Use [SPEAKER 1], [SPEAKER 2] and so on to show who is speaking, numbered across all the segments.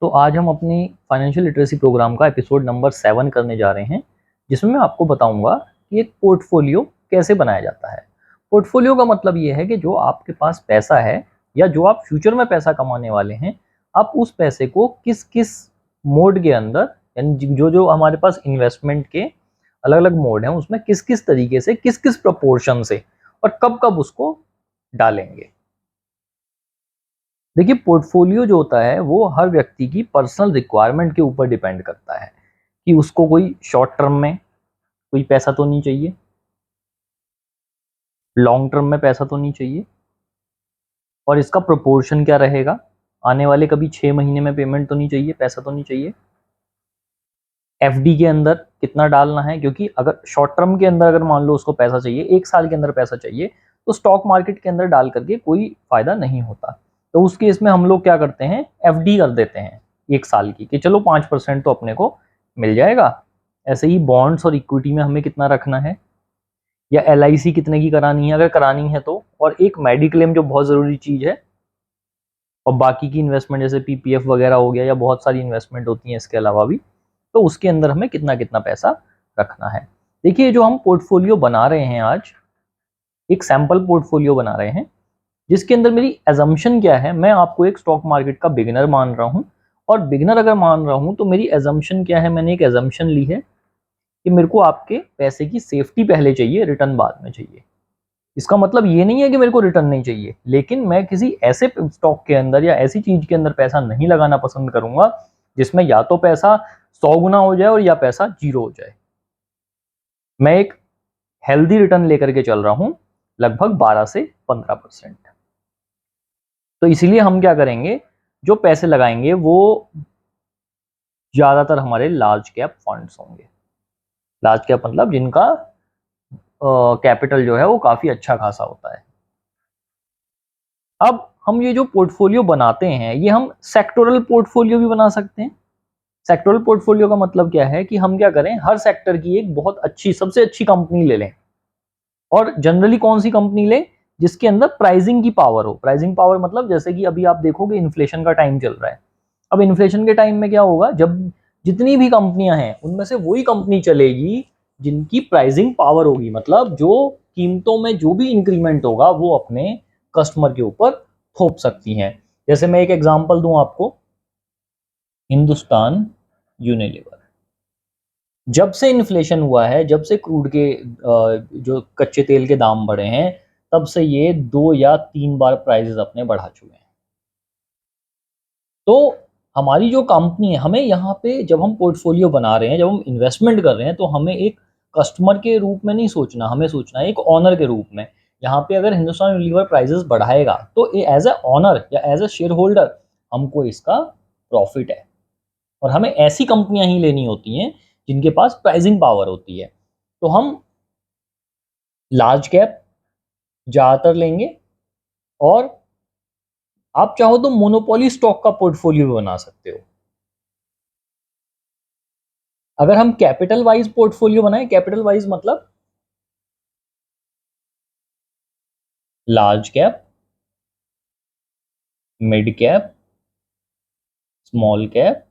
[SPEAKER 1] तो आज हम अपनी फाइनेंशियल लिटरेसी प्रोग्राम का एपिसोड नंबर 7 करने जा रहे हैं, जिसमें मैं आपको बताऊंगा कि एक पोर्टफोलियो कैसे बनाया जाता है। पोर्टफोलियो का मतलब ये है कि जो आपके पास पैसा है या जो आप फ्यूचर में पैसा कमाने वाले हैं, आप उस पैसे को किस किस मोड के अंदर, यानी जो जो हमारे पास इन्वेस्टमेंट के अलग अलग मोड हैं, उसमें किस किस तरीके से, किस किस प्रपोर्शन से और कब कब उसको डालेंगे। देखिए, पोर्टफोलियो जो होता है वो हर व्यक्ति की पर्सनल रिक्वायरमेंट के ऊपर डिपेंड करता है कि उसको कोई शॉर्ट टर्म में कोई पैसा तो नहीं चाहिए, लॉन्ग टर्म में पैसा तो नहीं चाहिए, और इसका प्रोपोर्शन क्या रहेगा। आने वाले कभी 6 महीने में पेमेंट तो नहीं चाहिए, पैसा तो नहीं चाहिए। एफडी के अंदर कितना डालना है, क्योंकि अगर शॉर्ट टर्म के अंदर अगर मान लो उसको पैसा चाहिए, 1 साल के अंदर पैसा चाहिए, तो स्टॉक मार्केट के अंदर डाल करके कोई फायदा नहीं होता। तो उस केस में हम लोग क्या करते हैं, एफडी कर देते हैं 1 साल की, कि चलो 5% तो अपने को मिल जाएगा। ऐसे ही बॉन्ड्स और इक्विटी में हमें कितना रखना है, या एलआईसी कितने की करानी है अगर करानी है तो, और एक मेडिक्लेम जो बहुत ज़रूरी चीज़ है, और बाकी की इन्वेस्टमेंट जैसे पीपीएफ वगैरह हो गया, या बहुत सारी इन्वेस्टमेंट होती हैं इसके अलावा भी, तो उसके अंदर हमें कितना कितना पैसा रखना है। देखिए, जो हम पोर्टफोलियो बना रहे हैं आज, एक सैम्पल पोर्टफोलियो बना रहे हैं, जिसके अंदर मेरी एजम्पशन क्या है, मैं आपको एक स्टॉक मार्केट का बिगिनर मान रहा हूं, और बिगिनर अगर मान रहा हूं तो मेरी एजम्पशन क्या है, मैंने एक एजम्पशन ली है कि मेरे को आपके पैसे की सेफ्टी पहले चाहिए, रिटर्न बाद में चाहिए। इसका मतलब ये नहीं है कि मेरे को रिटर्न नहीं चाहिए, लेकिन मैं किसी ऐसे स्टॉक के अंदर या ऐसी चीज के अंदर पैसा नहीं लगाना पसंद करूंगा जिसमें या तो पैसा 100 गुना हो जाए और या पैसा 0 हो जाए। मैं एक हेल्दी रिटर्न लेकर के चल रहा हूं, लगभग 12 से 15%। तो इसीलिए हम क्या करेंगे, जो पैसे लगाएंगे वो ज्यादातर हमारे लार्ज कैप फंड्स होंगे। लार्ज कैप मतलब जिनका कैपिटल जो है वो काफी अच्छा खासा होता है। अब हम ये जो पोर्टफोलियो बनाते हैं, ये हम सेक्टोरल पोर्टफोलियो भी बना सकते हैं। सेक्टोरल पोर्टफोलियो का मतलब क्या है कि हम क्या करें, हर सेक्टर की एक बहुत अच्छी, सबसे अच्छी कंपनी ले लें, और जनरली कौन सी कंपनी लें, जिसके अंदर प्राइसिंग की पावर हो। प्राइसिंग पावर मतलब जैसे कि अभी आप देखोगे इन्फ्लेशन का टाइम चल रहा है। अब इन्फ्लेशन के टाइम में क्या होगा, जब जितनी भी कंपनियां हैं उनमें से वही कंपनी चलेगी जिनकी प्राइसिंग पावर होगी, मतलब जो कीमतों में जो भी इंक्रीमेंट होगा वो अपने कस्टमर के ऊपर थोप सकती हैं। जैसे मैं एक एग्जांपल दूं आपको, हिंदुस्तान यूनिलीवर। जब से इन्फ्लेशन हुआ है, जब से क्रूड के जो कच्चे तेल के दाम बढ़े हैं, तब से ये 2 या 3 बार प्राइसेस अपने बढ़ा चुके हैं। तो हमारी जो कंपनी है, हमें यहाँ पे जब हम पोर्टफोलियो बना रहे हैं, जब हम इन्वेस्टमेंट कर रहे हैं, तो हमें एक कस्टमर के रूप में नहीं सोचना, हमें सोचना है एक ऑनर के रूप में। यहाँ पे अगर हिंदुस्तान यूनिलीवर प्राइसेस बढ़ाएगा तो एज ए ऑनर या एज ए शेयर होल्डर हमको इसका प्रॉफिट है। और हमें ऐसी कंपनियां ही लेनी होती हैं जिनके पास प्राइसिंग पावर होती है। तो हम लार्ज कैप ज़्यादातर लेंगे, और आप चाहो तो मोनोपोली स्टॉक का पोर्टफोलियो भी बना सकते हो। अगर हम कैपिटल वाइज पोर्टफोलियो बनाएं, कैपिटल वाइज मतलब large cap, mid cap, small cap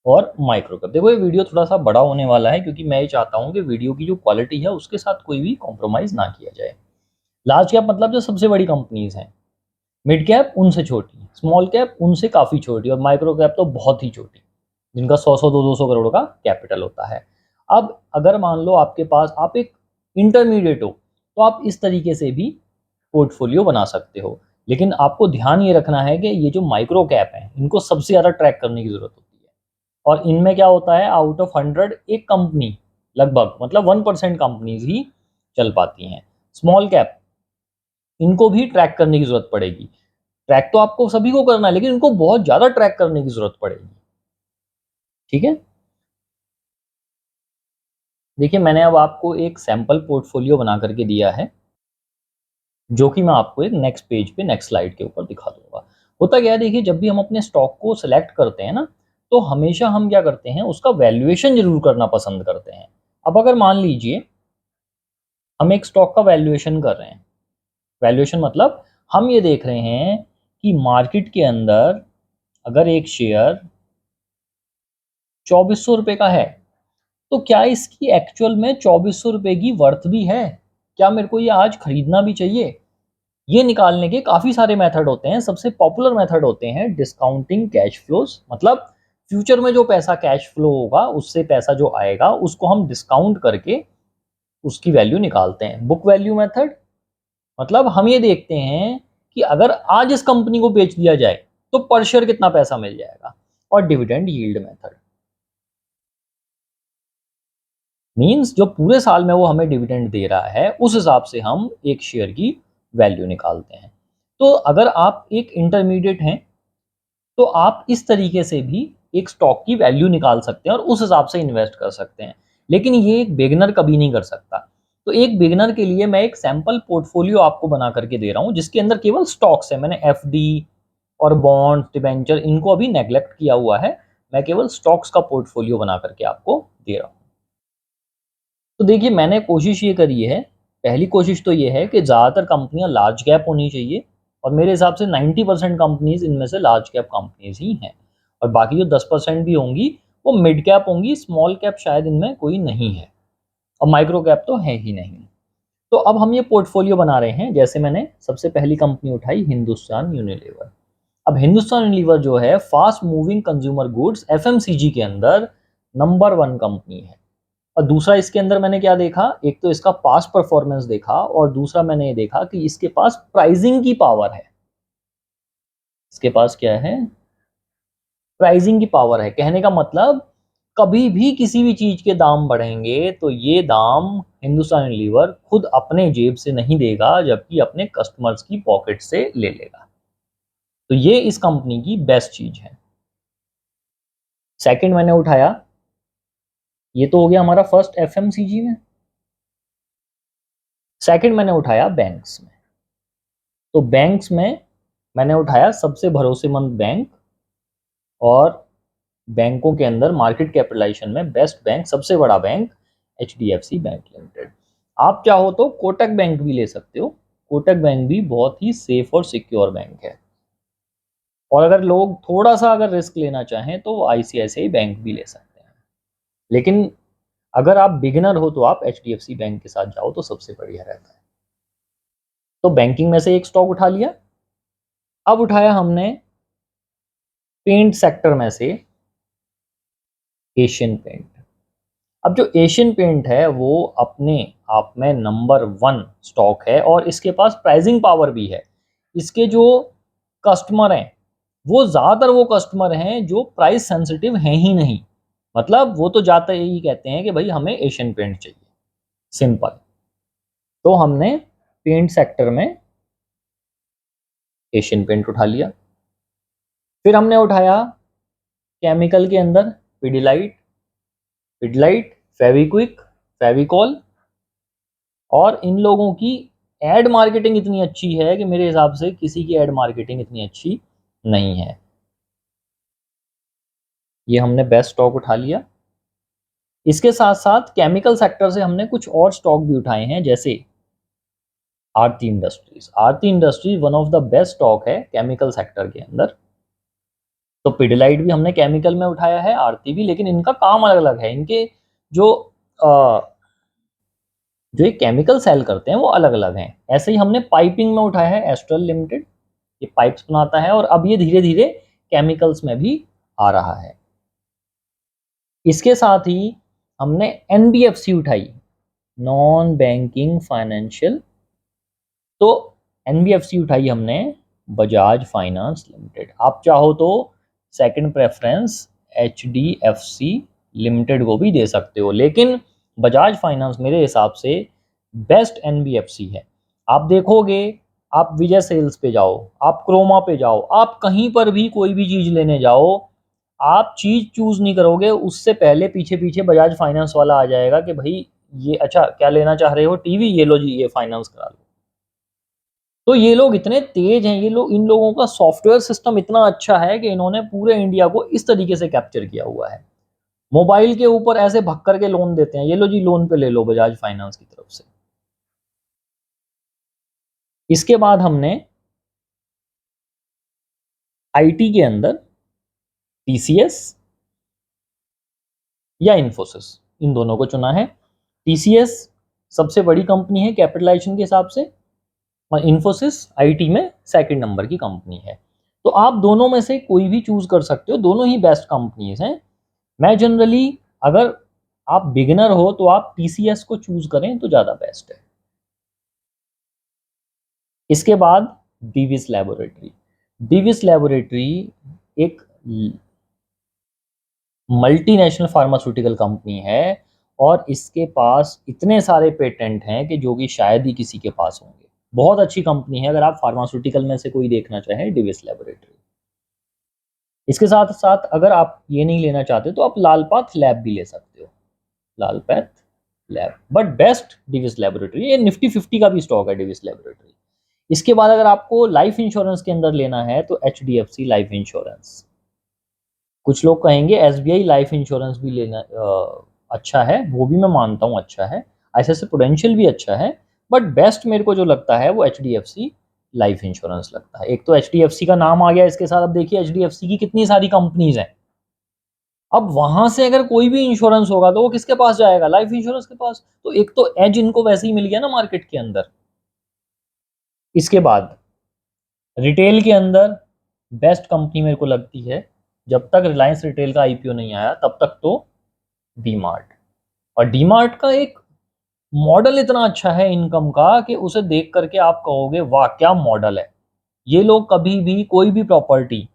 [SPEAKER 1] और माइक्रो कैप। देखो, ये वीडियो थोड़ा सा बड़ा होने वाला है, क्योंकि मैं ये चाहता हूं कि वीडियो की जो क्वालिटी है उसके साथ कोई भी कॉम्प्रोमाइज़ ना किया जाए। लार्ज कैप मतलब जो सबसे बड़ी कंपनीज हैं, मिड कैप उनसे छोटी, स्मॉल कैप उनसे काफ़ी छोटी, और माइक्रो कैप तो बहुत ही छोटी, जिनका 100-100 200 करोड़ का कैपिटल होता है। अब अगर मान लो आपके पास, आप एक इंटरमीडिएट हो, तो आप इस तरीके से भी पोर्टफोलियो बना सकते हो। लेकिन आपको ध्यान ये रखना है कि ये जो माइक्रो कैप हैं, इनको सबसे ज़्यादा ट्रैक करने की ज़रूरत होती है। और इनमें क्या होता है, आउट ऑफ 100 एक कंपनी, लगभग मतलब 1% कंपनीज ही चल पाती हैं। स्मॉल कैप, इनको भी ट्रैक करने की ज़रूरत पड़ेगी। ट्रैक तो आपको सभी को करना है, लेकिन इनको बहुत ज़्यादा ट्रैक करने की ज़रूरत पड़ेगी। ठीक है, देखिए, मैंने अब आपको एक सैम्पल पोर्टफोलियो बना करके दिया है, जो कि मैं आपको एक नेक्स्ट पेज पे, नेक्स्ट स्लाइड के ऊपर दिखा दूंगा। होता क्या है, देखिए, जब भी हम अपने स्टॉक को सिलेक्ट करते हैं ना, तो हमेशा हम क्या करते हैं, उसका वैल्यूएशन जरूर करना पसंद करते हैं। अब अगर मान लीजिए हम एक स्टॉक का वैल्यूएशन कर रहे हैं, वैल्यूएशन मतलब हम ये देख रहे हैं कि मार्केट के अंदर अगर एक शेयर 2400 रुपये का है तो क्या इसकी एक्चुअल में 2400 रुपये की वर्थ भी है? क्या मेरे को ये आज खरीदना भी चाहिए? ये निकालने के काफ़ी सारे मेथड होते हैं। सबसे पॉपुलर मेथड होते हैं डिस्काउंटिंग कैश फ्लोज, मतलब फ्यूचर में जो पैसा कैश फ्लो होगा उससे पैसा जो आएगा उसको हम डिस्काउंट करके उसकी वैल्यू निकालते हैं। बुक वैल्यू मेथड, मतलब हम ये देखते हैं कि अगर आज इस कंपनी को बेच दिया जाए तो पर शेयर कितना पैसा मिल जाएगा। और डिविडेंड यील्ड मेथड मींस जो पूरे साल में वो हमें डिविडेंड दे रहा है उस हिसाब से हम एक शेयर की वैल्यू निकालते हैं। तो अगर आप एक इंटरमीडिएट हैं तो आप इस तरीके से भी एक स्टॉक की वैल्यू निकाल सकते हैं और उस हिसाब से इन्वेस्ट कर सकते हैं, लेकिन ये एक बिगिनर कभी नहीं कर सकता। तो एक बिगिनर के लिए मैं एक सैम्पल पोर्टफोलियो आपको बना करके दे रहा हूँ जिसके अंदर केवल स्टॉक्स है। मैंने एफडी और बॉन्ड डिबेंचर इनको अभी नेग्लेक्ट किया हुआ है, मैं केवल स्टॉक्स का पोर्टफोलियो बना करके आपको दे रहा हूँ। तो देखिए मैंने कोशिश ये करी है, पहली कोशिश तो ये है कि ज़्यादातर कंपनियां लार्ज कैप होनी चाहिए और मेरे हिसाब से 90% कंपनीज इनमें से लार्ज कैप कंपनीज ही हैं और बाकी जो 10% भी होंगी वो मिड कैप होंगी, स्मॉल कैप शायद इनमें कोई नहीं है और माइक्रो कैप तो है ही नहीं। तो अब हम ये पोर्टफोलियो बना रहे हैं। जैसे मैंने सबसे पहली कंपनी उठाई हिंदुस्तान यूनिलीवर। अब हिंदुस्तान यूनिलीवर जो है fast moving consumer goods FMCG के अंदर नंबर 1 कंपनी है। और दूसरा इसके अंदर मैंने क्या देखा, एक तो इसका पास्ट परफॉर्मेंस देखा और दूसरा मैंने ये देखा कि इसके पास प्राइसिंग की पावर है। इसके पास क्या है, प्राइसिंग की पावर है। कहने का मतलब कभी भी किसी भी चीज के दाम बढ़ेंगे तो ये दाम हिंदुस्तान लीवर खुद अपने जेब से नहीं देगा जबकि अपने कस्टमर्स की पॉकेट से ले लेगा। तो ये इस कंपनी की बेस्ट चीज है। सेकंड मैंने उठाया, ये तो हो गया हमारा फर्स्ट एफएमसीजी में। सेकंड मैंने उठाया बैंक्स में। तो बैंक्स में मैंने उठाया सबसे भरोसेमंद बैंक और बैंकों के अंदर मार्केट कैपिटलाइजेशन में बेस्ट बैंक, सबसे बड़ा बैंक एचडीएफसी बैंक लिमिटेड। आप चाहो तो कोटक बैंक भी ले सकते हो, कोटक बैंक भी बहुत ही सेफ और सिक्योर बैंक है। और अगर लोग थोड़ा सा अगर रिस्क लेना चाहें तो वो आईसीआईसीआई बैंक भी ले सकते हैं, लेकिन अगर आप बिगिनर हो तो आप एचडीएफसी बैंक के साथ जाओ तो सबसे बढ़िया रहता है। तो बैंकिंग में से एक स्टॉक उठा लिया। अब उठाया हमने पेंट सेक्टर में से एशियन पेंट। अब जो एशियन पेंट है वो अपने आप में नंबर 1 स्टॉक है और इसके पास प्राइसिंग पावर भी है। इसके जो कस्टमर हैं वो ज़्यादातर वो कस्टमर हैं जो प्राइस सेंसिटिव हैं ही नहीं, मतलब वो तो जाते ही कहते हैं कि भाई हमें एशियन पेंट चाहिए, सिंपल। तो हमने पेंट सेक्टर में एशियन पेंट उठा लिया। फिर हमने उठाया केमिकल के अंदर पिडिलाइट, पिडिलाइट, फेविक्विक, फेविकॉल। और इन लोगों की एड मार्केटिंग इतनी अच्छी है कि मेरे हिसाब से किसी की एड मार्केटिंग इतनी अच्छी नहीं है। ये हमने बेस्ट स्टॉक उठा लिया। इसके साथ साथ केमिकल सेक्टर से हमने कुछ और स्टॉक भी उठाए हैं, जैसे Aarti industries. Aarti industries one of the best stock है केमिकल सेक्टर के अंदर। तो पिडिलाइट भी हमने केमिकल में उठाया है, आरती भी, लेकिन इनका काम अलग अलग है। इनके जो जो ये केमिकल सेल करते हैं वो अलग अलग हैं। ऐसे ही हमने पाइपिंग में उठाया है एस्ट्रल लिमिटेड, ये पाइप्स बनाता है और अब ये धीरे धीरे केमिकल्स में भी आ रहा है। इसके साथ ही हमने एनबीएफसी उठाई, नॉन बैंकिंग फाइनेंशियल। तो एनबीएफसी उठाई हमने बजाज फाइनेंस लिमिटेड। आप चाहो तो सेकंड प्रेफरेंस एचडीएफसी लिमिटेड को भी दे सकते हो, लेकिन बजाज फाइनेंस मेरे हिसाब से बेस्ट एनबीएफसी है। आप देखोगे, आप विजय सेल्स पे जाओ, आप क्रोमा पे जाओ, आप कहीं पर भी कोई भी चीज़ लेने जाओ, आप चीज़ चूज नहीं करोगे उससे पहले पीछे पीछे बजाज फाइनेंस वाला आ जाएगा कि भाई ये अच्छा क्या लेना चाह रहे हो, टीवी, ये लो जी, ये फाइनेंस करा लो। तो ये लोग इतने तेज हैं, ये लोग, इन लोगों का सॉफ्टवेयर सिस्टम इतना अच्छा है कि इन्होंने पूरे इंडिया को इस तरीके से कैप्चर किया हुआ है। मोबाइल के ऊपर ऐसे भक्कर के लोन देते हैं, ये लो जी लोन पे ले लो बजाज फाइनेंस की तरफ से। इसके बाद हमने आईटी के अंदर टीसीएस या इन्फोसिस, इन दोनों को चुना है। टीसीएस सबसे बड़ी कंपनी है कैपिटलाइजेशन के हिसाब से, और इन्फोसिस आईटी में सेकंड नंबर की कंपनी है। तो आप दोनों में से कोई भी चूज कर सकते हो, दोनों ही बेस्ट कंपनीज हैं। मैं जनरली, अगर आप बिगिनर हो तो आप टीसीएस को चूज करें तो ज़्यादा बेस्ट है। इसके बाद डिविस लैबोरेटरी। डिविस लैबोरेटरी एक मल्टीनेशनल फार्मास्यूटिकल कंपनी है, और इसके पास इतने सारे पेटेंट हैं कि जो कि शायद ही किसी के पास होंगे। बहुत अच्छी कंपनी है अगर आप फार्मास्यूटिकल में से कोई देखना चाहें, डिविस लैबोरेटरी। इसके साथ साथ अगर आप ये नहीं लेना चाहते तो आप लालपाथ लैब भी ले सकते हो, Lalpath lab, but best Divis laboratory. ये निफ्टी 50 का भी स्टॉक है डिविस लैबोरेटरी। इसके बाद अगर आपको लाइफ इंश्योरेंस के अंदर लेना है तो एचडीएफसी लाइफ इंश्योरेंस। कुछ लोग कहेंगे एसबीआई लाइफ इंश्योरेंस भी लेना अच्छा है, वो भी मैं मानता हूँ अच्छा है, ऐसे प्रूडेंशियल भी अच्छा है, बट बेस्ट मेरे को जो लगता है वो एचडीएफसी लाइफ इंश्योरेंस लगता है। एक तो एचडीएफसी का नाम आ गया इसके साथ, अब देखिए एचडीएफसी की कितनी सारी कंपनीज हैं। अब वहां से अगर कोई भी इंश्योरेंस होगा तो वो किसके पास जाएगा? लाइफ इंश्योरेंस के पास। तो एक तो एज इनको वैसे ही मिल गया ना मार्केट के अंदर। इसके बाद रिटेल के अंदर बेस्ट कंपनी मेरे को लगती है, जब तक रिलायंस रिटेल का आईपीओ नहीं आया तब तक तो डीमार्ट। और डीमार्ट का एक मॉडल इतना अच्छा है इनकम का कि उसे देख करके आप कहोगे वाह क्या मॉडल है। ये लोग कभी भी कोई भी प्रॉपर्टी,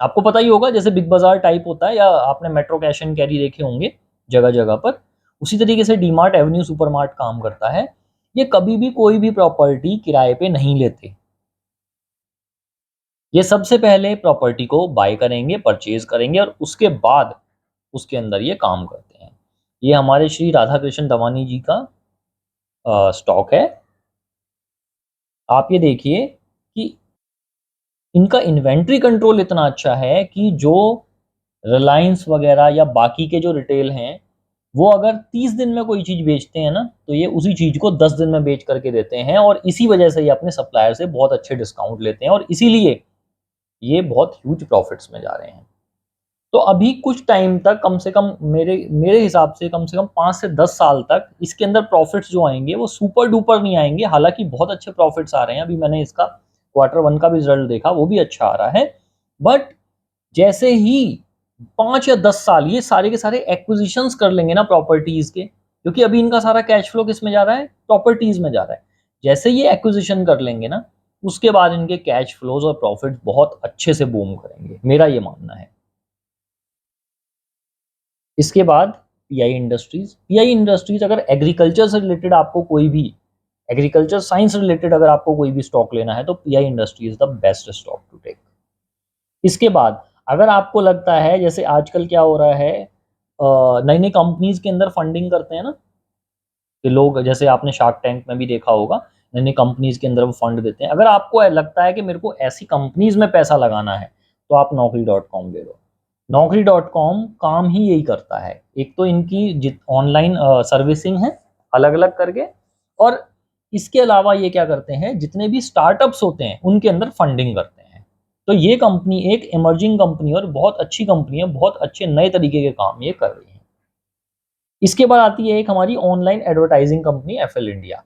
[SPEAKER 1] आपको पता ही होगा जैसे बिग बाजार टाइप होता है, या आपने मेट्रो कैश एंड कैरी देखे होंगे जगह जगह पर, उसी तरीके से डीमार्ट एवेन्यू सुपरमार्ट काम करता है। ये कभी भी कोई भी प्रॉपर्टी किराए पे नहीं लेते। ये सबसे पहले प्रॉपर्टी को बाय करेंगे, परचेज करेंगे, और उसके बाद उसके अंदर ये काम करते हैं। ये हमारे श्री राधा कृष्ण दवानी जी का स्टॉक है। आप ये देखिए कि इनका इन्वेंट्री कंट्रोल इतना अच्छा है कि जो रिलायंस वगैरह या बाकी के जो रिटेल हैं, वो अगर 30 दिन में कोई चीज़ बेचते हैं ना, तो ये उसी चीज़ को 10 दिन में बेच करके देते हैं, और इसी वजह से ये अपने सप्लायर से बहुत अच्छे डिस्काउंट लेते हैं, और इसीलिए ये बहुत ह्यूज प्रॉफिट्स में जा रहे हैं। तो अभी कुछ टाइम तक, कम से कम मेरे मेरे हिसाब से कम 5 से 10 साल तक इसके अंदर प्रॉफिट्स जो आएंगे वो सुपर डुपर नहीं आएंगे। हालांकि बहुत अच्छे प्रॉफिट्स आ रहे हैं, अभी मैंने इसका Q1 का भी रिजल्ट देखा, वो भी अच्छा आ रहा है। बट जैसे ही 5 या 10 साल ये सारे के सारे एक्विजिशंस कर लेंगे ना प्रॉपर्टीज के, क्योंकि अभी इनका सारा कैश फ्लो किस में जा रहा है? प्रॉपर्टीज में जा रहा है। जैसे ये एक्विजिशन कर लेंगे ना, उसके बाद इनके कैश फ्लोज और प्रॉफिट बहुत अच्छे से बूम करेंगे, मेरा ये मानना है। इसके बाद पीआई इंडस्ट्रीज। पीआई इंडस्ट्रीज अगर एग्रीकल्चर से रिलेटेड आपको कोई भी, एग्रीकल्चर साइंस रिलेटेड अगर आपको कोई भी स्टॉक लेना है तो PI industry is the best stock to take. इसके बाद अगर आपको लगता है, जैसे आजकल क्या हो रहा है, नई नई कंपनीज के अंदर फंडिंग करते हैं ना कि लोग, जैसे आपने शार्क टैंक में भी देखा होगा, नई नई कंपनीज के अंदर वो फंड देते हैं। अगर आपको लगता है कि मेरे को ऐसी कंपनीज में पैसा लगाना है तो आप Naukri.com ले लो। Naukri.com काम ही यही करता है। एक तो इनकी ऑनलाइन सर्विसिंग है अलग अलग करके, और इसके अलावा ये क्या करते हैं, जितने भी स्टार्टअप्स होते हैं उनके अंदर फंडिंग करते हैं। तो ये कंपनी एक इमर्जिंग कंपनी और बहुत अच्छी कंपनी है, बहुत अच्छे नए तरीके के काम ये कर रही है। इसके बाद आती है एक हमारी online advertising company FL India.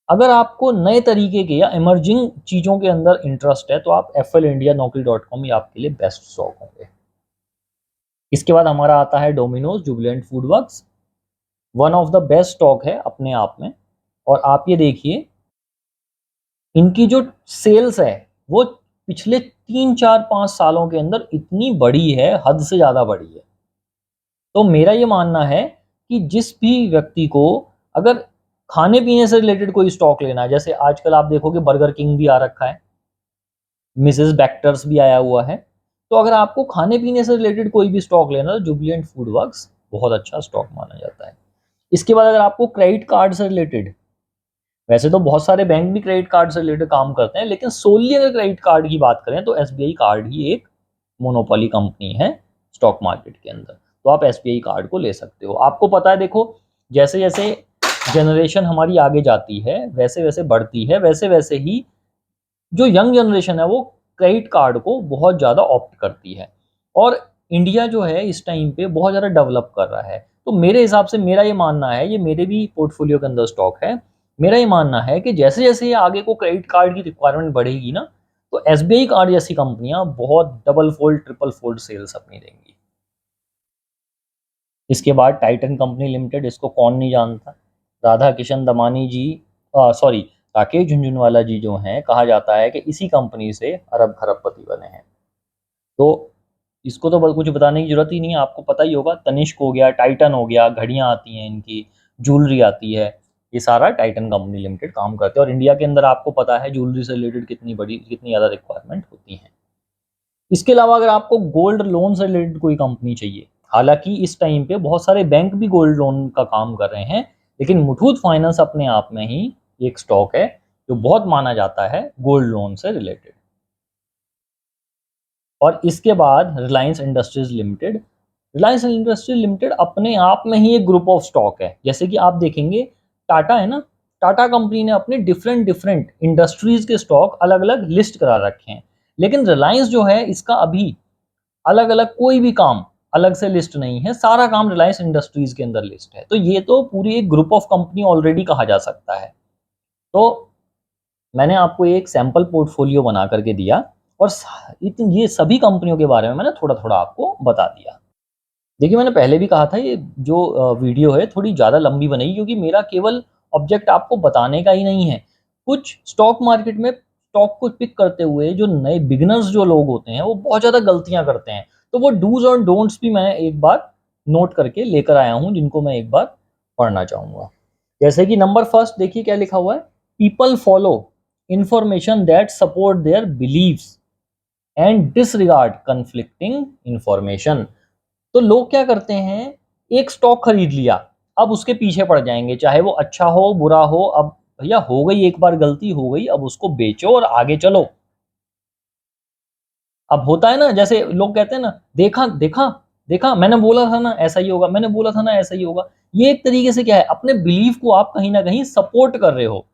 [SPEAKER 1] अगर आपको नए तरीके के या इमर्जिंग चीज़ों के अंदर इंटरेस्ट है तो आप एफएल इंडिया, Naukri.com ये आपके लिए बेस्ट स्टॉक होंगे। इसके बाद हमारा आता है Domino's, Jubilant food works, one of the best stock है अपने आप में। और आप ये देखिए इनकी जो सेल्स है वो पिछले 3 4 5 सालों के अंदर इतनी बड़ी है, हद से ज़्यादा बड़ी है। तो मेरा ये मानना है कि जिस भी व्यक्ति को अगर खाने पीने से रिलेटेड कोई स्टॉक लेना है, जैसे आजकल आप देखोगे बर्गर किंग भी आ रखा है, मिसेस बैक्टर्स भी आया हुआ है, तो अगर आपको खाने पीने से रिलेटेड कोई भी स्टॉक लेना है तो जुबिलेंट फूड वर्क्स बहुत अच्छा स्टॉक माना जाता है। इसके बाद अगर आपको क्रेडिट कार्ड से रिलेटेड, वैसे तो बहुत सारे बैंक भी क्रेडिट कार्ड से रिलेटेड काम करते हैं, लेकिन सोलली अगर क्रेडिट कार्ड की बात करें तो एसबीआई कार्ड ही एक मोनोपोली कंपनी है स्टॉक मार्केट के अंदर। तो आप एसबीआई कार्ड को ले सकते हो। आपको पता है, देखो जैसे जैसे जनरेशन हमारी आगे जाती है, वैसे वैसे बढ़ती है, वैसे वैसे ही जो यंग जनरेशन है वो क्रेडिट कार्ड को बहुत ज़्यादा ऑप्ट करती है। और इंडिया जो है इस टाइम पे बहुत ज़्यादा डेवलप कर रहा है। तो मेरे हिसाब से मेरा ये मानना है, ये मेरे भी पोर्टफोलियो के अंदर स्टॉक है, मेरा ये मानना है कि जैसे-जैसे ये आगे को क्रेडिट कार्ड की रिक्वायरमेंट बढ़ेगी ना, तो एसबीआई कार्ड जैसी कंपनियाँ बहुत double fold, triple fold sales अपनी देंगी। इसके बाद टाइटन कंपनी लिमिटेड, इसको कौन नहीं जानता। राधा किशन दमानी जी, सॉरी, राकेश झुनझुनवाला जी जो हैं, कहा जाता है कि इसी कंपनी से अरब खरबपति बने हैं। तो इसको तो कुछ बताने की ज़रूरत ही नहीं है, आपको पता ही होगा। तनिष्क हो गया, टाइटन हो गया, घड़ियाँ आती हैं इनकी, ज्वेलरी आती है, ये सारा टाइटन कंपनी लिमिटेड काम करते हैं। और इंडिया के अंदर आपको पता है ज्वेलरी से रिलेटेड कितनी ज़्यादा रिक्वायरमेंट होती हैं। इसके अलावा अगर आपको गोल्ड लोन से रिलेटेड कोई कंपनी चाहिए, हालांकि इस टाइम पे बहुत सारे बैंक भी गोल्ड लोन का काम कर रहे हैं, लेकिन मुथूट फाइनेंस अपने आप में ही एक स्टॉक है जो बहुत माना जाता है गोल्ड लोन से रिलेटेड। और इसके बाद Reliance industries limited. Reliance industries limited अपने आप में ही एक ग्रुप ऑफ स्टॉक है। जैसे कि आप देखेंगे, टाटा है ना, टाटा कंपनी ने अपने डिफरेंट डिफरेंट इंडस्ट्रीज के स्टॉक अलग अलग लिस्ट करा रखे हैं, लेकिन रिलायंस जो है इसका अभी अलग अलग कोई भी काम अलग से लिस्ट नहीं है, सारा काम रिलायंस इंडस्ट्रीज के अंदर लिस्ट है। तो ये तो पूरी एक ग्रुप ऑफ कंपनी ऑलरेडी कहा जा सकता है। तो मैंने आपको एक सैंपल पोर्टफोलियो बना करके दिया, और ये सभी कंपनियों के बारे में मैंने थोड़ा थोड़ा आपको बता दिया। देखिए, मैंने पहले भी कहा था, ये जो वीडियो है थोड़ी ज़्यादा लंबी बनेगी, क्योंकि मेरा केवल ऑब्जेक्ट आपको बताने का ही नहीं है। कुछ स्टॉक मार्केट में स्टॉक को पिक करते हुए जो नए बिगिनर्स जो लोग होते हैं वो बहुत ज़्यादा गलतियां करते हैं। तो वो डूज और डोंट्स भी मैं एक बार नोट करके लेकर आया हूँ, जिनको मैं एक बार पढ़ना चाहूँगा। जैसे कि नंबर फर्स्ट देखिए क्या लिखा हुआ है, people follow information that support their beliefs and disregard conflicting information. तो लोग क्या करते हैं, एक स्टॉक खरीद लिया, अब उसके पीछे पड़ जाएंगे, चाहे वो अच्छा हो बुरा हो। अब भैया हो गई, एक बार गलती हो गई, अब उसको बेचो और आगे चलो। अब होता है ना, जैसे लोग कहते हैं ना, देखा देखा देखा, मैंने बोला था ना ऐसा ही होगा, मैंने बोला था ना ऐसा ही होगा। ये एक तरीके से क्या है, अपने बिलीफ को आप कहीं ना कहीं सपोर्ट कर रहे हो।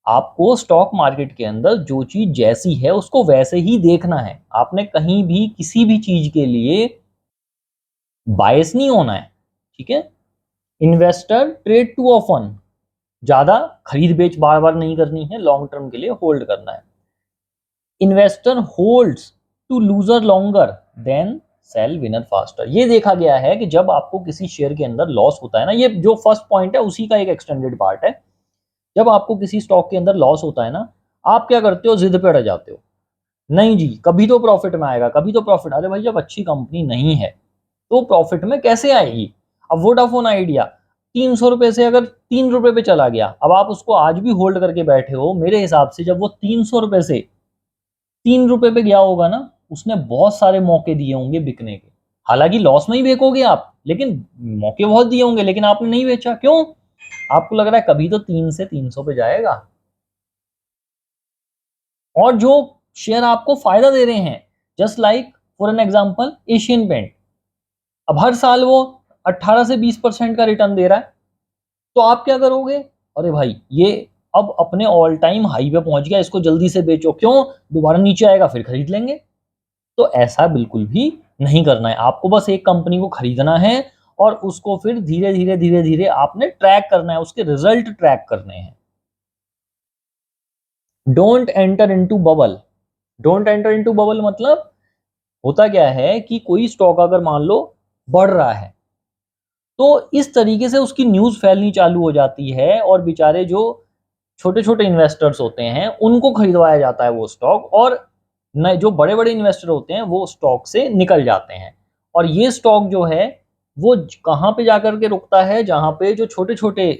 [SPEAKER 1] आपको स्टॉक मार्केट के अंदर जो चीज जैसी है उसको वैसे ही देखना है। आपने कहीं भी किसी भी चीज के लिए बायस नहीं होना है, ठीक है। इन्वेस्टर ट्रेड टू ऑफन, ज्यादा खरीद बेच बार बार नहीं करनी है, लॉन्ग टर्म के लिए होल्ड करना है। Investor holds to loser longer than sell winner faster. ये देखा गया है कि जब आपको किसी शेयर के अंदर लॉस होता है ना, ये जो फर्स्ट पॉइंट है उसी का एक एक्सटेंडेड पार्ट है। जब आपको किसी स्टॉक के अंदर लॉस होता है ना, आप क्या करते हो, जिद पे अड़ जाते हो, नहीं जी कभी तो प्रॉफिट में आएगा, कभी तो प्रॉफिट। अरे भाई, जब अच्छी कंपनी नहीं है तो प्रॉफिट में कैसे आएगी। अब वोडाफोन आइडिया 300 रुपए से अगर 3 रुपए पे चला गया, अब आप उसको आज भी होल्ड करके बैठे हो, मेरे हिसाब से जब वो 300 रुपए से 3 रुपए पे गया होगा ना, उसने बहुत सारे मौके दिए होंगे बिकने के। हालांकि लॉस में ही बेचोगे आप, लेकिन मौके बहुत दिए होंगे, लेकिन आपने नहीं बेचा, क्यों? आपको लग रहा है कभी तो 3 से 300 पे जाएगा। और जो शेयर आपको फायदा दे रहे हैं, just like for an example Asian Paint, अब हर साल वो 18 से 20% का रिटर्न दे रहा है, तो आप क्या करोगे, अरे भाई ये अब अपने ऑल टाइम हाई पे पहुंच गया, इसको जल्दी से बेचो, क्यों? दोबारा नीचे आएगा फिर खरीद लेंगे। तो ऐसा बिल्कुल भी नहीं करना है। आपको बस एक कंपनी को खरीदना है और उसको फिर धीरे धीरे धीरे धीरे आपने ट्रैक करना है, उसके रिजल्ट ट्रैक करने हैं। Don't enter into bubble. Don't enter into bubble मतलब होता क्या है कि कोई स्टॉक अगर मान लो बढ़ रहा है, तो इस तरीके से उसकी न्यूज़ फैलनी चालू हो जाती है, और बेचारे जो छोटे-छोटे इन्वेस्टर्स होते हैं, उनको खरीदवाया जाता है वो स्टॉक, और नए जो बड़े-बड़े इन्वेस्टर होते हैं, वो स्टॉक से निकल जाते हैं। और ये स्टॉक जो है, वो कहाँ पे जाकर के रुकता है, जहाँ पे जो छोटे-छोटे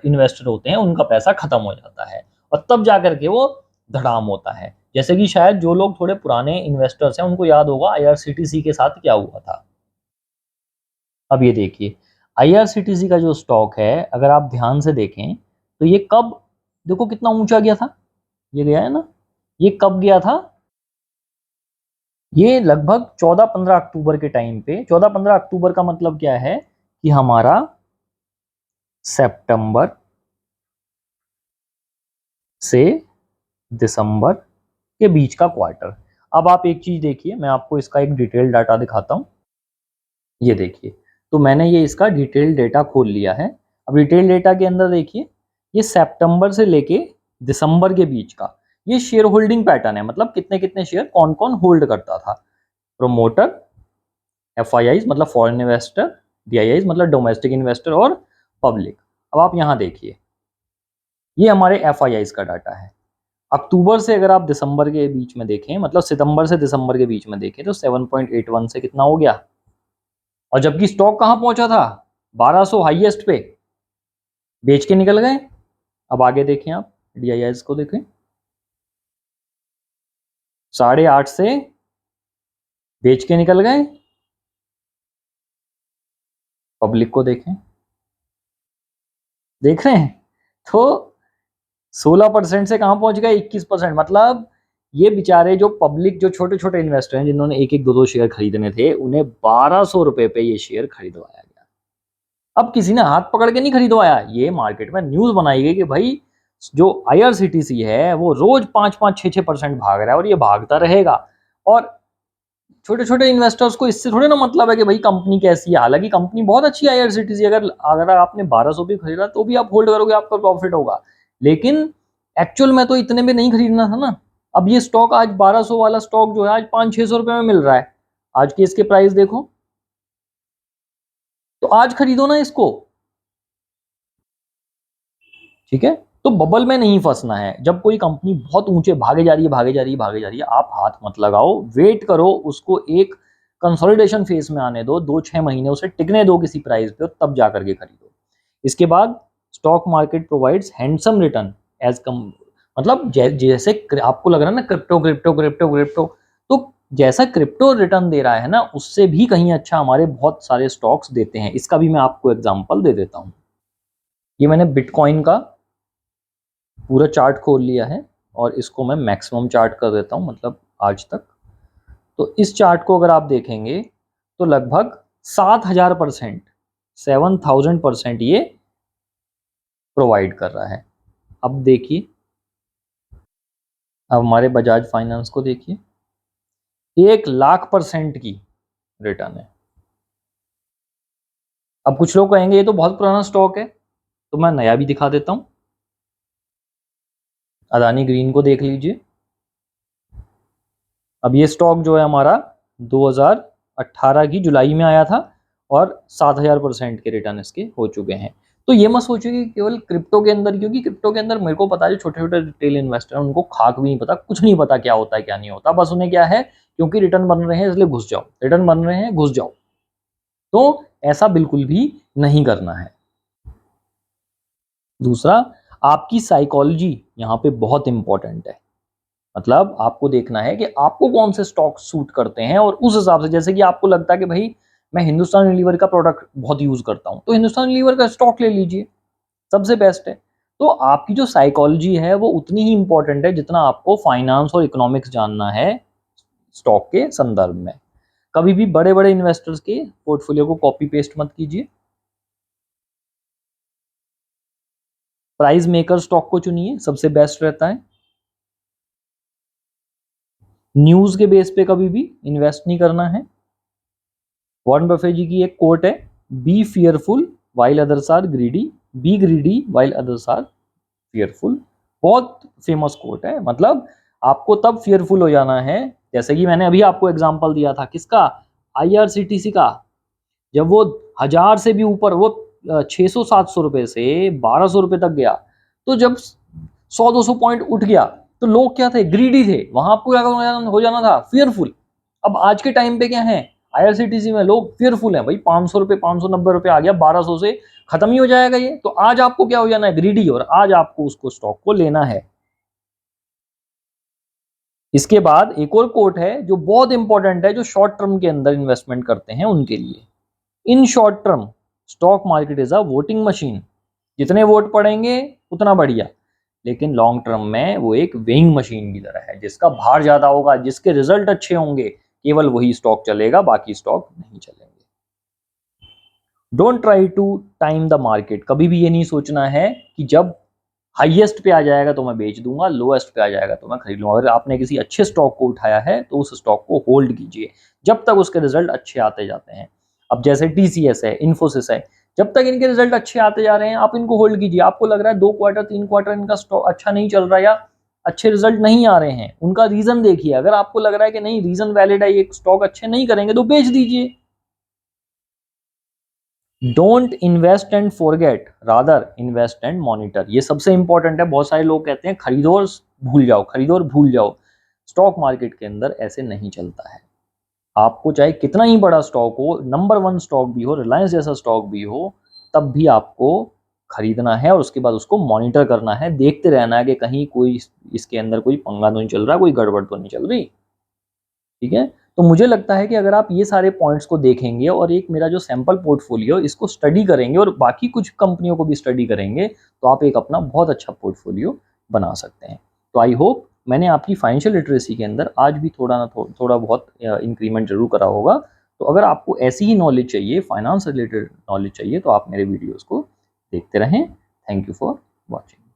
[SPEAKER 1] इन्वेस्टर होते हैं, उनका पैसा खत्म हो जाता है, और तब जाकर के वो धड़ाम होता है। जैसे कि शायद जो लोग थोड़े पुराने इन्वेस्टर्स हैं, उनको याद होगा आईआरसीटीसी के साथ क्या हुआ था। अब ये देखिए, आईआरसीटीसी का जो स्टॉक है, अगर आप ध्यान से देखें, तो ये कब, देखो कितना ऊंचा गया था, ये गया है ना, ये कब गया था, ये लगभग 14-15 अक्टूबर के टाइम पे। 14-15 अक्टूबर का मतलब क्या है कि हमारा सितंबर से दिसंबर के बीच का क्वार्टर। अब आप एक चीज देखिए, मैं आपको इसका एक डिटेल डाटा दिखाता हूँ। ये देखिए, तो मैंने ये इसका डिटेल डेटा खोल लिया है। अब डिटेल डेटा के अंदर देखिए, ये सितंबर से लेके दिसंबर के बीच का ये शेयर होल्डिंग पैटर्न है, मतलब कितने कितने शेयर कौन कौन होल्ड करता था। प्रोमोटर, एफआईआईज मतलब फॉरेन इन्वेस्टर, डीआईआईज मतलब डोमेस्टिक इन्वेस्टर, और पब्लिक। अब आप यहाँ देखिए, ये हमारे एफआईआईज का डाटा है। अक्टूबर से अगर आप दिसंबर के बीच में देखें, मतलब सितंबर से दिसंबर के बीच में देखें, तो 7.81 से कितना हो गया, और जबकि स्टॉक कहाँ पहुंचा था, 1200 हाईएस्ट पे, बेच के निकल गए। अब आगे देखें, आप डीआईआईज को देखें, 8.5 से बेच के निकल गए। पब्लिक को देखें, देख रहे हैं, तो 16% से कहां पहुंच गए, 21%। मतलब ये बेचारे जो पब्लिक, जो छोटे छोटे इन्वेस्टर हैं, जिन्होंने एक एक दो दो शेयर खरीदने थे, उन्हें 1200 रुपए पे ये शेयर खरीदवाया गया। अब किसी ने हाथ पकड़ के नहीं खरीदवाया, ये मार्केट में न्यूज बनाई गई कि भाई जो आईआरसीटीसी है वो रोज 5-5, 6-6% भाग रहा है और ये भागता रहेगा। और छोटे छोटे इन्वेस्टर्स को इससे थोड़े ना मतलब है कि भाई कंपनी कैसी है। हालांकि कंपनी बहुत अच्छी है आईआरसीटीसी, अगर अगर आपने 1200 भी खरीदा तो भी आप होल्ड करोगे, आपका प्रॉफिट होगा। लेकिन एक्चुअल में तो इतने में नहीं खरीदना था ना। अब ये स्टॉक आज 1200 वाला स्टॉक जो है आज 500-600 रुपए में मिल रहा है, आज की इसके प्राइस देखो, तो आज खरीदो ना इसको। ठीक है, तो बबल में नहीं फंसना है। जब कोई कंपनी बहुत ऊंचे भागे जा रही है, भागे जा रही है, भागे जा रही है, आप हाथ मत लगाओ, वेट करो, उसको एक कंसोलिडेशन फेज में आने दो, 2-6 महीने उसे टिकने दो किसी प्राइस पे, तब जा करके खरीदो। इसके बाद stock market provides handsome return as come, मतलब जैसे आपको लग रहा है ना क्रिप्टो क्रिप्टो क्रिप्टो क्रिप्टो, तो जैसा क्रिप्टो रिटर्न दे रहा है ना, उससे भी कहीं अच्छा हमारे बहुत सारे स्टॉक्स देते हैं। इसका भी मैं आपको एग्जांपल दे देता हूँ। ये मैंने बिटकॉइन का पूरा चार्ट खोल लिया है और इसको मैं मैक्सिमम चार्ट कर देता हूँ, मतलब आज तक। तो इस चार्ट को अगर आप देखेंगे तो लगभग 7000%, 7000% ये प्रोवाइड कर रहा है। अब देखिए, अब हमारे बजाज फाइनेंस को देखिए, 1,00,000% की रिटर्न है। अब कुछ लोग कहेंगे ये तो बहुत पुराना स्टॉक है, तो मैं नया भी दिखा देता हूं। अदानी ग्रीन को देख लीजिए। अब ये स्टॉक जो है हमारा 2018 की जुलाई में आया था और 7000% के रिटर्न इसके हो चुके हैं। तो ये मत सोचिए कि केवल क्रिप्टो के अंदर, क्योंकि क्रिप्टो के अंदर मेरे को पता है जो छोटे छोटे रिटेल इन्वेस्टर हैं उनको खाक भी नहीं पता, कुछ नहीं पता क्या होता है क्या नहीं होता। बस उन्हें क्या है, क्योंकि रिटर्न बन रहे हैं इसलिए घुस जाओ, रिटर्न बन रहे हैं घुस जाओ। तो ऐसा बिल्कुल भी नहीं करना है। दूसरा, आपकी साइकोलॉजी यहाँ पे बहुत इंपॉर्टेंट है। मतलब आपको देखना है कि आपको कौन से स्टॉक सूट करते हैं, और उस हिसाब से, जैसे कि आपको लगता है कि भाई मैं हिंदुस्तान यूनिलीवर का प्रोडक्ट बहुत यूज करता हूं, तो हिंदुस्तान यूनिलीवर का स्टॉक ले लीजिए, सबसे बेस्ट है। तो आपकी जो साइकोलॉजी है वो उतनी ही इंपॉर्टेंट है जितना आपको फाइनेंस और इकोनॉमिक्स जानना है स्टॉक के संदर्भ में। कभी भी बड़े बड़े इन्वेस्टर्स के पोर्टफोलियो को कॉपी पेस्ट मत कीजिए। प्राइस मेकर स्टॉक को चुनिए, सबसे बेस्ट रहता है। न्यूज के बेस पे कभी भी इन्वेस्ट नहीं करना है। वॉरेन बफे जी की एक कोट है, be fearful while others are greedy, be greedy while others are fearful. बहुत फेमस कोट है। मतलब आपको तब फियरफुल हो जाना है, जैसे कि मैंने अभी आपको एग्जांपल दिया था किसका, आईआरसीटीसी का। जब वो 1000 से भी ऊपर, वो 600-700 रुपए से 1200 रुपए तक गया, तो जब 100-200 पॉइंट उठ गया तो लोग क्या थे, ग्रीडी थे। वहां आपको क्या हो जाना था, फियरफुल। अब आज के टाइम पे क्या है, आईआरसीटीसी में लोग फियरफुल हैं भाई, 500 रुपए, 590 रुपए आ गया, 1200 से खत्म ही हो जाएगा ये। तो आज आपको क्या हो जाना है, ग्रीडी, और आज आपको उसको स्टॉक को लेना है। इसके बाद एक और कोट है जो बहुत इंपॉर्टेंट है, जो शॉर्ट टर्म के अंदर इन्वेस्टमेंट करते हैं उनके लिए। In short term stock market is a voting machine, जितने वोट पड़ेंगे उतना बढ़िया। लेकिन लॉन्ग टर्म में वो एक वेइंग मशीन की तरह है, जिसका भार ज्यादा होगा, जिसके रिजल्ट अच्छे होंगे, केवल वही स्टॉक चलेगा, बाकी स्टॉक नहीं चलेंगे। Don't try to time the market, कभी भी ये नहीं सोचना है कि जब हाईएस्ट पे आ जाएगा तो मैं बेच दूंगा, लोएस्ट पे आ जाएगा तो मैं खरीद लूंगा। अगर आपने किसी अच्छे स्टॉक को उठाया है तो उस स्टॉक को होल्ड कीजिए जब तक उसके रिजल्ट अच्छे आते जाते हैं। अब जैसे टीसीएस है, इन्फोसिस है, जब तक इनके रिजल्ट अच्छे आते जा रहे हैं आप इनको होल्ड कीजिए। आपको लग रहा है 2 क्वार्टर 3 क्वार्टर इनका स्टॉक अच्छा नहीं चल रहा या अच्छे रिजल्ट नहीं आ रहे हैं, उनका रीजन देखिए। अगर आपको लग रहा है कि नहीं रीजन वैलिड है, ये स्टॉक अच्छे नहीं करेंगे तो बेच दीजिए। Don't invest and forget, rather invest and monitor. ये सबसे इंपॉर्टेंट है। बहुत सारे लोग कहते हैं खरीदो और भूल जाओ, खरीदो और भूल जाओ। स्टॉक मार्केट के अंदर ऐसे नहीं चलता है। आपको चाहे कितना ही बड़ा स्टॉक हो, नंबर 1 स्टॉक भी हो, रिलायंस जैसा स्टॉक भी हो, तब भी आपको खरीदना है और उसके बाद उसको मॉनिटर करना है, देखते रहना है कि कहीं कोई इसके अंदर कोई पंगा तो नहीं चल रहा, कोई गड़बड़ तो नहीं चल रही। ठीक है, तो मुझे लगता है कि अगर आप ये सारे पॉइंट्स को देखेंगे और एक मेरा जो सैंपल पोर्टफोलियो इसको स्टडी करेंगे और बाकी कुछ कंपनियों को भी स्टडी करेंगे तो आप एक अपना बहुत अच्छा पोर्टफोलियो बना सकते हैं। तो आई होप मैंने आपकी फाइनेंशियल लिटरेसी के अंदर आज भी थोड़ा ना थोड़ा बहुत इंक्रीमेंट जरूर करा होगा। तो अगर आपको ऐसी ही नॉलेज चाहिए, फाइनेंस रिलेटेड नॉलेज चाहिए, तो आप मेरे वीडियोज़ को देखते रहें। Thank you for watching.